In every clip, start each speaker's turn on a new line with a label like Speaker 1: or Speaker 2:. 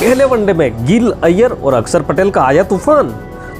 Speaker 1: पहले वनडे में गिल, अय्यर और अक्षर पटेल का आया तूफान,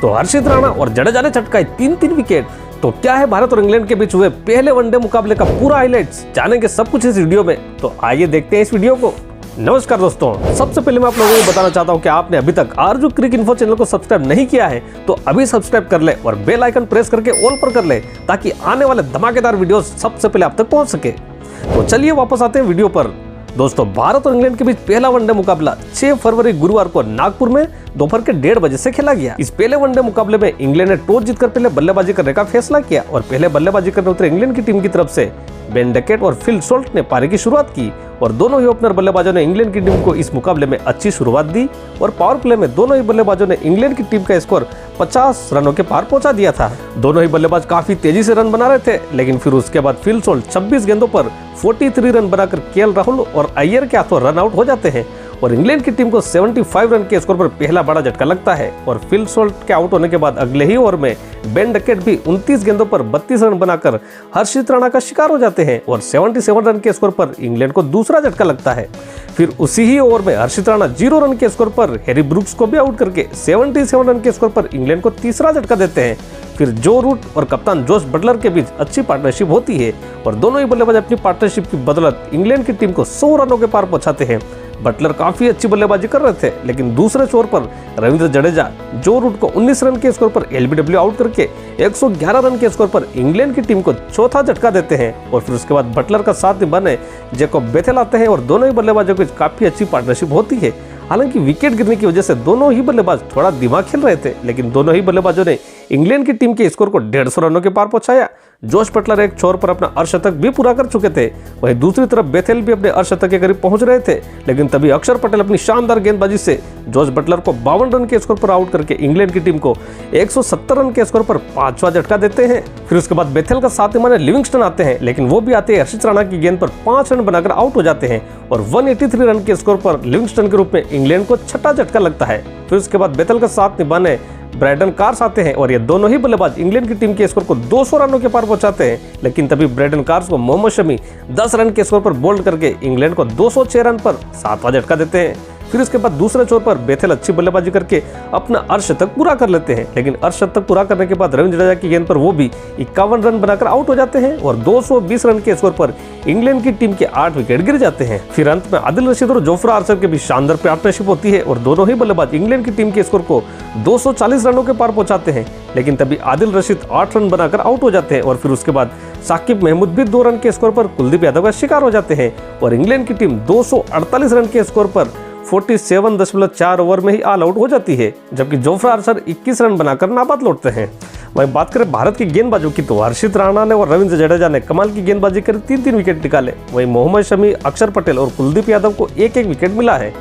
Speaker 1: तो हर्षित राणा और जडेजा ने चटकाए 3-3 विकेट। तो क्या है भारत और इंग्लैंड के बीच हुए पहले वनडे मुकाबले का पूरा हाइलाइट्स, जानेंगे सब कुछ इस वीडियो में। तो आइए देखते हैं इस वीडियो को। नमस्कार दोस्तों, सबसे पहले मैं आप लोगों को बताना चाहता हूं कि आपने अभी तक आरजू क्रिक इन्फो चैनल को सब्सक्राइब नहीं किया है तो अभी सब्सक्राइब कर ले और बेल आइकन प्रेस करके ऑल पर कर ले, ताकि आने वाले धमाकेदार वीडियोस सबसे पहले आप तक पहुंच सके। तो चलिए वापस आते हैं वीडियो पर। दोस्तों, भारत और इंग्लैंड के बीच पहला वनडे मुकाबला 6 फरवरी गुरुवार को नागपुर में दोपहर के 1:30 बजे से खेला गया। इस पहले वनडे मुकाबले में इंग्लैंड ने टॉस जीतकर पहले बल्लेबाजी करने का फैसला किया और पहले बल्लेबाजी करने उतरे इंग्लैंड की टीम की तरफ से बेन डकेट और फिल सोल्ट ने पारी की शुरुआत की और दोनों ही ओपनर बल्लेबाजों ने इंग्लैंड की टीम को इस मुकाबले में अच्छी शुरुआत दी और पावर प्ले में दोनों ही बल्लेबाजों ने इंग्लैंड की टीम का स्कोर 50 रनों के पार पहुंचा दिया था। दोनों ही बल्लेबाज काफी तेजी से रन बना रहे थे, लेकिन फिर उसके बाद फिल सोल्ट 26 गेंदों पर 43 रन बनाकर केएल राहुल और अय्यर के हाथों रन आउट हो जाते हैं और इंग्लैंड की टीम को 75 रन के स्कोर पर पहला बड़ा झटका लगता है और फिल सोल्ट के आउट होने के बाद अगले ही ओवर में बेन डकेट भी 29 गेंदों पर 32 रन बनाकर हर्षित राणा का शिकार हो जाते हैं और 77 रन के स्कोर पर इंग्लैंड को दूसरा झटका लगता है। फिर उसी ही ओवर में हर्षित राणा 0 रन के स्कोर पर हैरी ब्रूक्स को भी आउट करके 77 रन के स्कोर पर इंग्लैंड को तीसरा झटका देते हैं। फिर जो रूट और कप्तान जोश बटलर के बीच अच्छी पार्टनरशिप होती है और दोनों ही बल्लेबाज अपनी पार्टनरशिप की बदौलत इंग्लैंड की टीम को 100 रनों के पार पहुंचाते हैं। बटलर काफी अच्छी बल्लेबाजी कर रहे थे, लेकिन दूसरे छोर पर रविंद्र जडेजा जो रूट को 19 रन के स्कोर पर एलबीडब्ल्यू आउट करके 111 रन के स्कोर पर इंग्लैंड की टीम को चौथा झटका देते हैं और फिर उसके बाद बटलर का साथ निभाने जैकब बेथेल आते हैं और दोनों ही बल्लेबाजों के बीच काफी अच्छी पार्टनरशिप होती है। हालांकि विकेट गिरने की वजह से दोनों ही बल्लेबाज थोड़ा दिमाग खेल रहे थे, लेकिन दोनों ही बल्लेबाजों ने इंग्लैंड की टीम के स्कोर को 150 रनों के पार पहुंचाया। जोश बटलर एक छोर पर अपना अर्धशतक भी पूरा कर चुके थे, वहीं दूसरी तरफ बेथेल भी अपने अर्धशतक के करीब पहुंच रहे थे, लेकिन तभी अक्षर पटेल अपनी शानदार गेंदबाजी से जोश बटलर को 52 रन के स्कोर पर आउट करके इंग्लैंड की टीम को 170 रन के स्कोर पर 5वां झटका देते हैं। फिर उसके बाद बेथेल का साथ निभाने लिविंगस्टन आते हैं, लेकिन वो भी आते हैं हर्षित राणा की गेंद पर 5 रन बनाकर आउट हो जाते हैं और 183 रन के स्कोर पर लिविंगस्टन के रूप में इंग्लैंड को छठा झटका लगता है। फिर उसके बाद बेथेल का साथ निभाने ब्रैडन कार्स आते हैं और ये दोनों ही बल्लेबाज इंग्लैंड की टीम के स्कोर को 200 रनों के पार पहुंचाते हैं, लेकिन तभी ब्रैडन कार्स को मोहम्मद शमी 10 रन के स्कोर पर बोल्ड करके इंग्लैंड को 206 रन पर 7वां झटका देते हैं। फिर इसके बाद दूसरे छोर पर बेथेल अच्छी बल्लेबाजी करके अपना अर्धशतक पूरा कर लेते हैं, लेकिन अर्धशतक पूरा करने के बाद रविंद्र जडेजा की गेंद पर वो भी 51 रन बनाकर आउट हो जाते हैं और 220 रन के स्कोर पर इंग्लैंड की टीम के 8 विकेट गिर जाते हैं। फिर अंत में आदिल रशीद और जोफ्रा आर्चर के बीच शानदार पार्टनरशिप होती है और दोनों ही बल्लेबाज इंग्लैंड की टीम के स्कोर को 240 रनों के पार पहुंचाते हैं, लेकिन तभी आदिल रशीद 8 रन बनाकर आउट हो जाते हैं और फिर उसके बाद साकिब महमूद भी 2 रन के स्कोर पर कुलदीप यादव का शिकार हो जाते हैं और इंग्लैंड की टीम 248 रन के स्कोर पर 47.4 ओवर में ही ऑल आउट हो जाती है, जबकि जोफ्रा आर्चर 21 रन बनाकर नाबाद लौटते हैं। वहीं बात करें भारत की गेंदबाजों की तो हर्षित राणा ने और रविंद्र जडेजा ने कमाल की गेंदबाजी कर 3-3 विकेट निकाले। वहीं मोहम्मद शमी, अक्षर पटेल और कुलदीप यादव को 1-1 विकेट मिला है।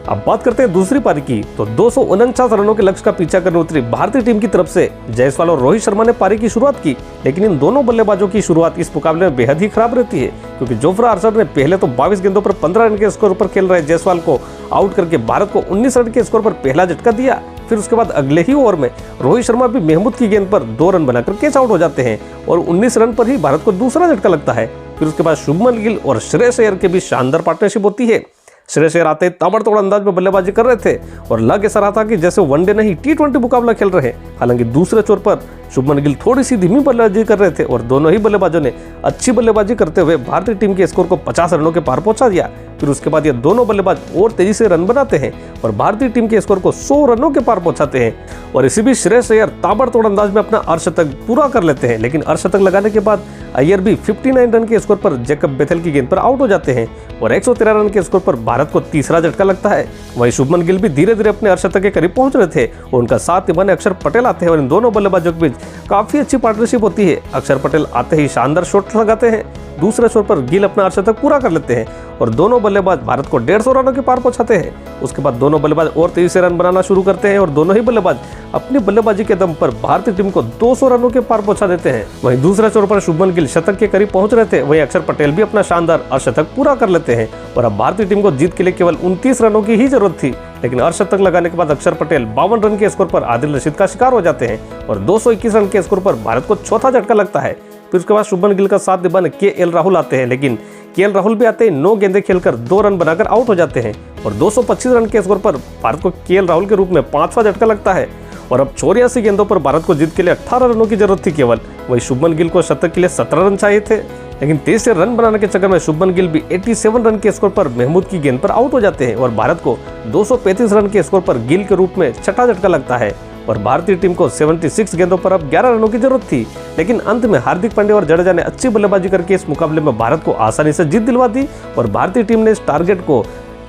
Speaker 1: अब बात करते हैं दूसरी पारी की तो 249 रनों के लक्ष्य का पीछा करने उतरी भारतीय टीम की तरफ से जायसवाल और रोहित शर्मा ने पारी की शुरुआत की, लेकिन इन दोनों बल्लेबाजों की शुरुआत इस मुकाबले में बेहद ही खराब रहती है, क्योंकि जोफ्रा आर्चर ने पहले तो 22 गेंदों पर 15 रन के स्कोर पर खेल रहे जायसवाल को आउट करके भारत को 19 रन के स्कोर पर पहला झटका दिया। फिर उसके बाद अगले ही ओवर में रोहित शर्मा भी महमूद की गेंद पर 2 रन बनाकर कैच आउट हो जाते हैं और 19 रन पर ही भारत को दूसरा झटका लगता है। फिर उसके बाद शुभमन गिल और श्रेयस अय्यर के बीच शानदार पार्टनरशिप होती है। श्रेयस अय्यर आते ताबड़तोड़ अंदाज में बल्लेबाजी कर रहे थे और लग ऐसा रहा था कि जैसे वनडे नहीं T20 मुकाबला खेल रहे हैं। हालांकि दूसरे छोर पर शुभमन गिल थोड़ी सी धीमी बल्लेबाजी कर रहे थे और दोनों ही बल्लेबाजों ने अच्छी बल्लेबाजी करते हुए भारतीय टीम के स्कोर को 50 रनों के पार पहुंचा दिया। फिर उसके बाद ये दोनों बल्लेबाज और तेजी से रन बनाते हैं और भारतीय टीम के स्कोर को 100 रनों के पार पहुंचाते हैं और इसी बीच श्रेयस अय्यर ताबड़तोड़ अंदाज में अपना अर्धशतक पूरा कर लेते हैं, लेकिन अर्धशतक लगाने के बाद अय्यर भी 59 रन के स्कोर पर जैकब बेथेल की गेंद पर आउट हो जाते हैं और 113 रन के स्कोर पर भारत को तीसरा झटका लगता है। वहीं शुभमन गिल भी धीरे धीरे अपने अर्धशतक के करीब पहुंच रहे थे और उनका साथ निभाने अक्षर पटेल आते हैं और इन दोनों बल्लेबाजों के बीच काफी अच्छी पार्टनरशिप होती है। अक्षर पटेल आते ही शानदार शॉट लगाते हैं, दूसरे छोर पर गिल अपना अर्धशतक पूरा कर लेते हैं और दोनों बल्लेबाज भारत को 150 रनों के पार पहुंचाते हैं। उसके बाद दोनों बल्लेबाज और तेजी से रन बनाना शुरू करते हैं और दोनों ही बल्लेबाज अपनी बल्लेबाजी के दम पर भारतीय टीम को 200 रनों के पार पहुंचा देते हैं। वहीं दूसरे छोर पर शुभमन गिल शतक के करीब पहुंच रहे थे, वहीं अक्षर पटेल भी अपना शानदार अर्धशतक पूरा कर लेते हैं और अब भारतीय टीम को जीत के लिए केवल 29 रनों की ही जरूरत थी, लेकिन अर्धशतक लगाने के बाद अक्षर पटेल 52 रन के स्कोर पर आदिल रशीद का शिकार हो जाते हैं और 221 रन के स्कोर पर भारत को चौथा झटका लगता है। फिर उसके बाद शुभमन गिल का साथ निभाने केएल राहुल आते हैं, लेकिन केएल राहुल भी आते हैं 9 गेंदें खेलकर 2 रन बनाकर आउट हो जाते हैं और 225 रन के स्कोर पर भारत को केएल राहुल के रूप में 5वां झटका लगता है। और अब 84 गेंदों पर भारत को जीत के लिए 18 रनों की जरूरत थी केवल। वही शुभमन गिल को शतक के लिए 17 रन चाहिए थे, लेकिन तेज से रन बनाने के चक्कर में शुभमन गिल भी 87 रन के स्कोर पर महमूद की गेंद पर आउट हो जाते हैं और भारत को 235 रन के स्कोर पर गिल के रूप में छठा झटका लगता है। और भारतीय टीम को 76 गेंदों पर अब 11 रनों की जरूरत थी, लेकिन अंत में हार्दिक पांड्या और जडेजा ने अच्छी बल्लेबाजी करके इस मुकाबले में भारत को आसानी से जीत दिलवा दी और भारतीय टीम ने इस टारगेट को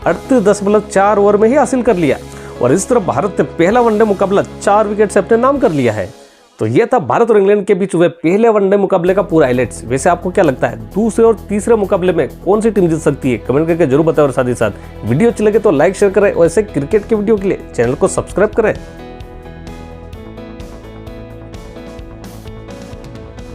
Speaker 1: 38.4 ओवर में ही हासिल कर लिया। और इस तरह भारत ने पहला वनडे मुकाबला 4 विकेट से अपने नाम कर लिया है। तो यह था भारत और इंग्लैंड के बीच हुए पहले वनडे मुकाबले का पूरा हाइलाइट्स। वैसे आपको क्या लगता है, दूसरे और तीसरे मुकाबले में कौन सी टीम जीत सकती है? कमेंट करके जरूर बताएं और साथ ही साथ वीडियो अच्छी लगे तो लाइक शेयर करें और ऐसे क्रिकेट के वीडियो के लिए चैनल को सब्सक्राइब करें।